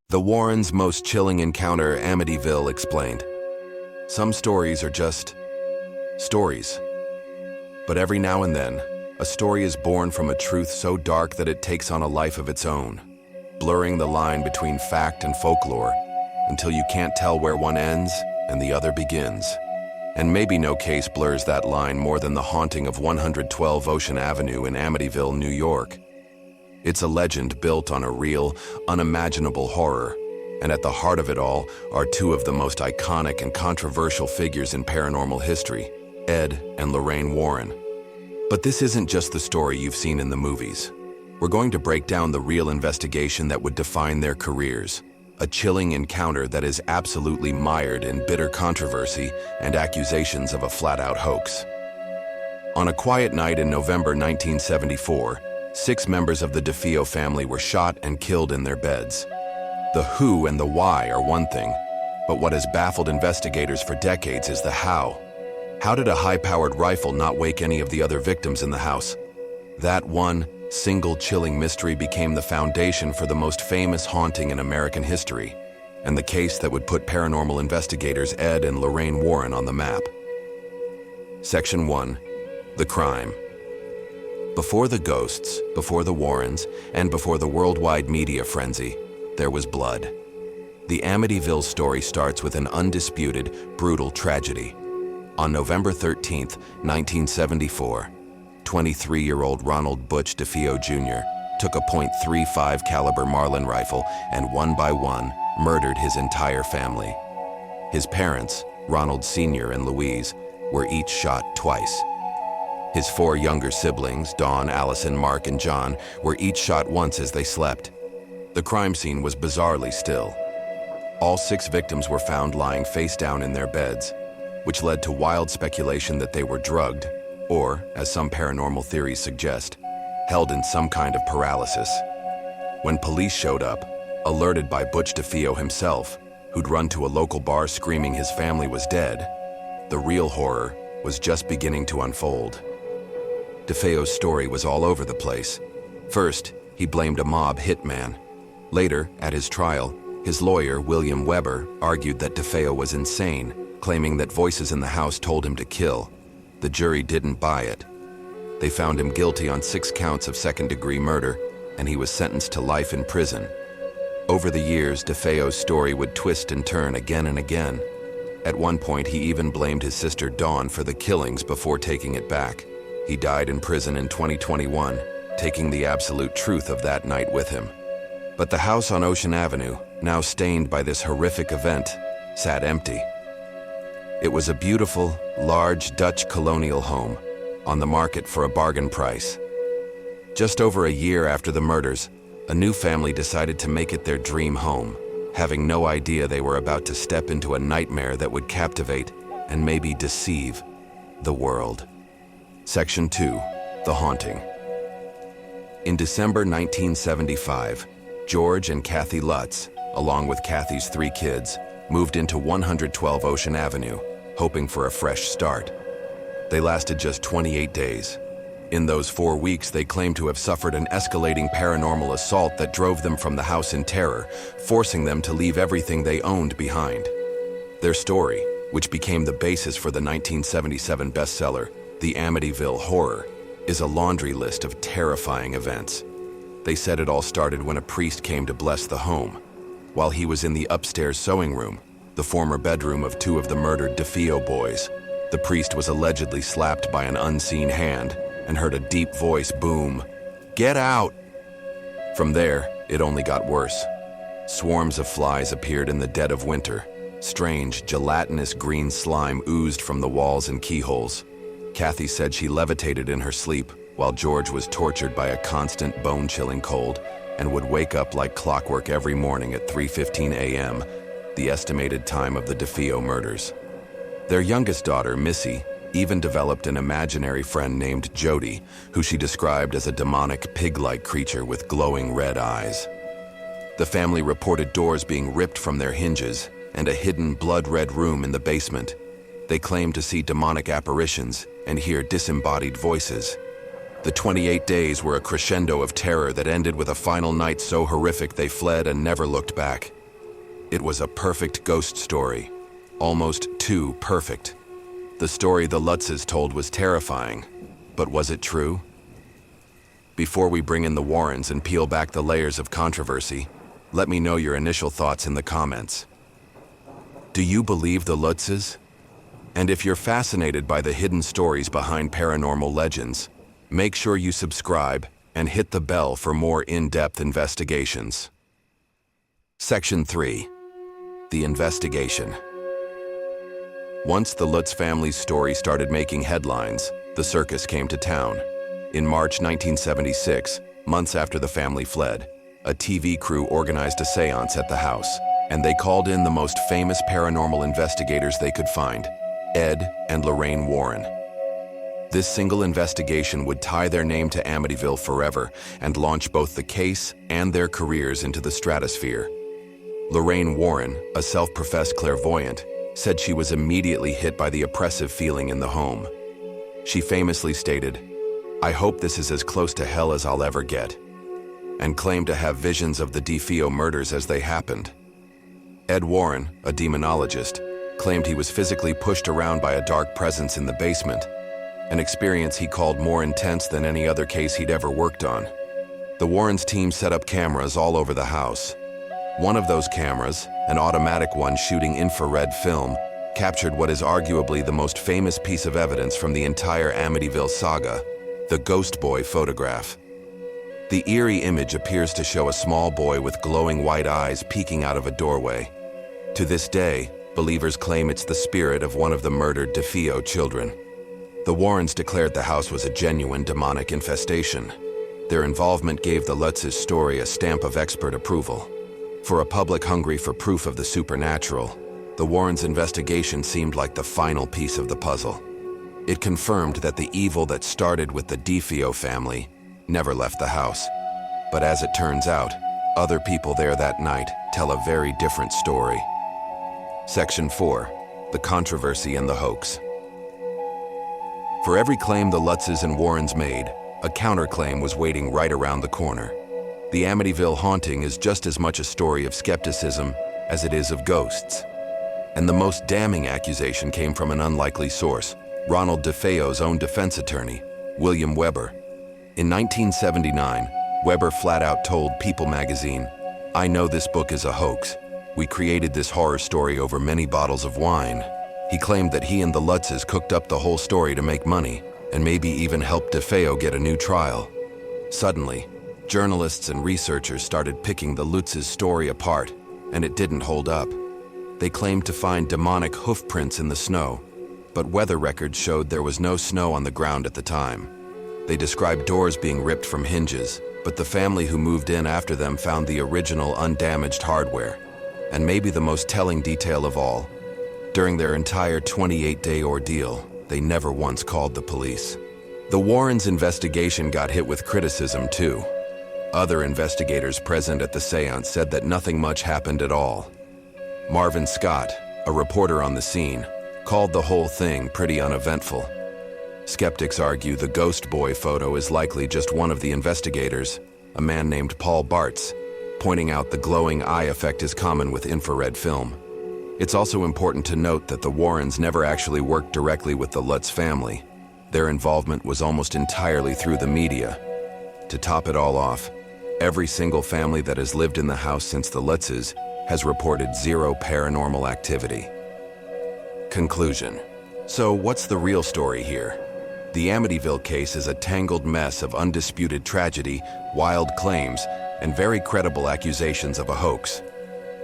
The Warrens' most chilling encounter, Amityville explained. Some stories are just stories. But every now and then, a story is born from a truth so dark that it takes on a life of its own, blurring the line between fact and folklore until you can't tell where one ends and the other begins. And maybe no case blurs that line more than the haunting of 112 Ocean Avenue in Amityville, New York. It's a legend built on a real, unimaginable horror, and at the heart of it all are two of the most iconic and controversial figures in paranormal history, Ed and Lorraine Warren. But this isn't just the story you've seen in the movies. We're going to break down the real investigation that would define their careers, a chilling encounter that is absolutely mired in bitter controversy and accusations of a flat-out hoax. On a quiet night in November 1974, 6 members of the DeFeo family were shot and killed in their beds. The who and the why are one thing, but what has baffled investigators for decades is the how. How did a high-powered rifle not wake any of the other victims in the house? That one single chilling mystery became the foundation for the most famous haunting in American history, and the case that would put paranormal investigators Ed and Lorraine Warren on the map. Section 1. The crime. Before the ghosts, before the Warrens, and before the worldwide media frenzy, there was blood. The Amityville story starts with an undisputed, brutal tragedy. On November 13, 1974, 23-year-old Ronald Butch DeFeo Jr. took a .35 caliber Marlin rifle and one by one murdered his entire family. His parents, Ronald Sr. and Louise, were each shot twice. His 4 younger siblings, Dawn, Allison, Mark, and John, were each shot once as they slept. The crime scene was bizarrely still. All 6 victims were found lying face down in their beds, which led to wild speculation that they were drugged, or, as some paranormal theories suggest, held in some kind of paralysis. When police showed up, alerted by Butch DeFeo himself, who'd run to a local bar screaming his family was dead, the real horror was just beginning to unfold. DeFeo's story was all over the place. First, he blamed a mob hitman. Later, at his trial, his lawyer, William Weber, argued that DeFeo was insane, claiming that voices in the house told him to kill. The jury didn't buy it. They found him guilty on 6 counts of second-degree murder, and he was sentenced to life in prison. Over the years, DeFeo's story would twist and turn again and again. At one point, he even blamed his sister Dawn for the killings before taking it back. He died in prison in 2021, taking the absolute truth of that night with him. But the house on Ocean Avenue, now stained by this horrific event, sat empty. It was a beautiful, large Dutch colonial home, on the market for a bargain price. Just over a year after the murders, a new family decided to make it their dream home, having no idea they were about to step into a nightmare that would captivate and maybe deceive the world. Section 2. The Haunting. In December 1975, George and Kathy Lutz, along with Kathy's 3 kids, moved into 112 Ocean Avenue, hoping for a fresh start. They lasted just 28 days. In those 4 weeks, they claimed to have suffered an escalating paranormal assault that drove them from the house in terror, forcing them to leave everything they owned behind. Their story, which became the basis for the 1977 bestseller, The Amityville Horror, is a laundry list of terrifying events. They said it all started when a priest came to bless the home. While he was in the upstairs sewing room, the former bedroom of 2 of the murdered DeFeo boys, the priest was allegedly slapped by an unseen hand and heard a deep voice boom, "Get out!" From there, it only got worse. Swarms of flies appeared in the dead of winter. Strange, gelatinous green slime oozed from the walls and keyholes. Kathy said she levitated in her sleep, while George was tortured by a constant bone-chilling cold and would wake up like clockwork every morning at 3:15 a.m., the estimated time of the DeFeo murders. Their youngest daughter, Missy, even developed an imaginary friend named Jody, who she described as a demonic pig-like creature with glowing red eyes. The family reported doors being ripped from their hinges and a hidden blood-red room in the basement. They claimed to see demonic apparitions and hear disembodied voices. The 28 days were a crescendo of terror that ended with a final night so horrific they fled and never looked back. It was a perfect ghost story, almost too perfect. The story the Lutzes told was terrifying, but was it true? Before we bring in the Warrens and peel back the layers of controversy, let me know your initial thoughts in the comments. Do you believe the Lutzes? And if you're fascinated by the hidden stories behind paranormal legends, make sure you subscribe and hit the bell for more in-depth investigations. Section 3. The Investigation. Once the Lutz family's story started making headlines, the circus came to town. In March 1976, months after the family fled, a TV crew organized a seance at the house, and they called in the most famous paranormal investigators they could find, Ed and Lorraine Warren. This single investigation would tie their name to Amityville forever and launch both the case and their careers into the stratosphere. Lorraine Warren, a self-professed clairvoyant, said she was immediately hit by the oppressive feeling in the home. She famously stated, "I hope this is as close to hell as I'll ever get," and claimed to have visions of the DeFeo murders as they happened. Ed Warren, a demonologist, claimed he was physically pushed around by a dark presence in the basement, an experience he called more intense than any other case he'd ever worked on. The Warrens' team set up cameras all over the house. One of those cameras, an automatic one shooting infrared film, captured what is arguably the most famous piece of evidence from the entire Amityville saga, the Ghost Boy photograph. The eerie image appears to show a small boy with glowing white eyes peeking out of a doorway. To this day, believers claim it's the spirit of one of the murdered DeFeo children. The Warrens declared the house was a genuine demonic infestation. Their involvement gave the Lutzes' story a stamp of expert approval. For a public hungry for proof of the supernatural, the Warrens' investigation seemed like the final piece of the puzzle. It confirmed that the evil that started with the DeFeo family never left the house. But as it turns out, other people there that night tell a very different story. Section 4. The Controversy and the Hoax. For every claim the Lutzes and Warrens made, a counterclaim was waiting right around the corner. The Amityville haunting is just as much a story of skepticism as it is of ghosts. And the most damning accusation came from an unlikely source, Ronald DeFeo's own defense attorney, William Weber. In 1979, Weber flat out told People magazine, "I know this book is a hoax. We created this horror story over many bottles of wine." He claimed that he and the Lutzes cooked up the whole story to make money, and maybe even helped DeFeo get a new trial. Suddenly, journalists and researchers started picking the Lutzes' story apart, and it didn't hold up. They claimed to find demonic hoof prints in the snow, but weather records showed there was no snow on the ground at the time. They described doors being ripped from hinges, but the family who moved in after them found the original undamaged hardware. And maybe the most telling detail of all, during their entire 28-day ordeal, they never once called the police. The Warrens' investigation got hit with criticism too. Other investigators present at the seance said that nothing much happened at all. Marvin Scott, a reporter on the scene, called the whole thing pretty uneventful. Skeptics argue the Ghost Boy photo is likely just one of the investigators, a man named Paul Bartz, pointing out the glowing eye effect is common with infrared film. It's also important to note that the Warrens never actually worked directly with the Lutz family. Their involvement was almost entirely through the media. To top it all off, every single family that has lived in the house since the Lutzes has reported zero paranormal activity. Conclusion. So what's the real story here? The Amityville case is a tangled mess of undisputed tragedy, wild claims, and very credible accusations of a hoax.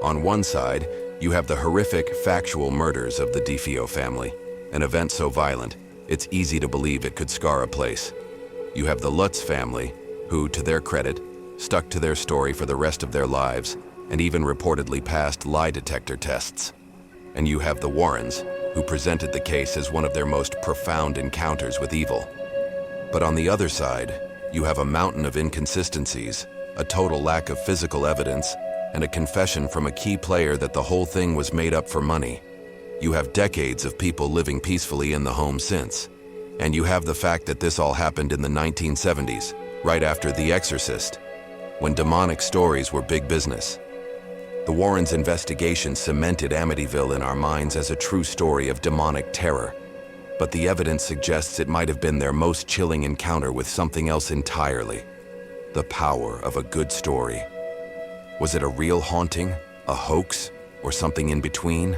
On one side, you have the horrific, factual murders of the DeFeo family, an event so violent, it's easy to believe it could scar a place. You have the Lutz family, who, to their credit, stuck to their story for the rest of their lives, and even reportedly passed lie detector tests. And you have the Warrens, who presented the case as one of their most profound encounters with evil. But on the other side, you have a mountain of inconsistencies, a total lack of physical evidence, and a confession from a key player that the whole thing was made up for money. You have decades of people living peacefully in the home since. And you have the fact that this all happened in the 1970s, right after The Exorcist, when demonic stories were big business. The Warrens' investigation cemented Amityville in our minds as a true story of demonic terror, but the evidence suggests it might have been their most chilling encounter with something else entirely: the power of a good story. Was it a real haunting, a hoax, or something in between?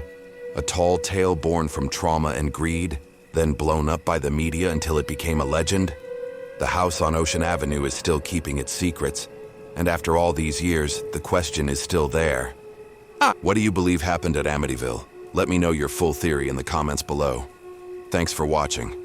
A tall tale born from trauma and greed, then blown up by the media until it became a legend? The house on Ocean Avenue is still keeping its secrets, and after all these years, the question is still there. What do you believe happened at Amityville? Let me know your full theory in the comments below. Thanks for watching.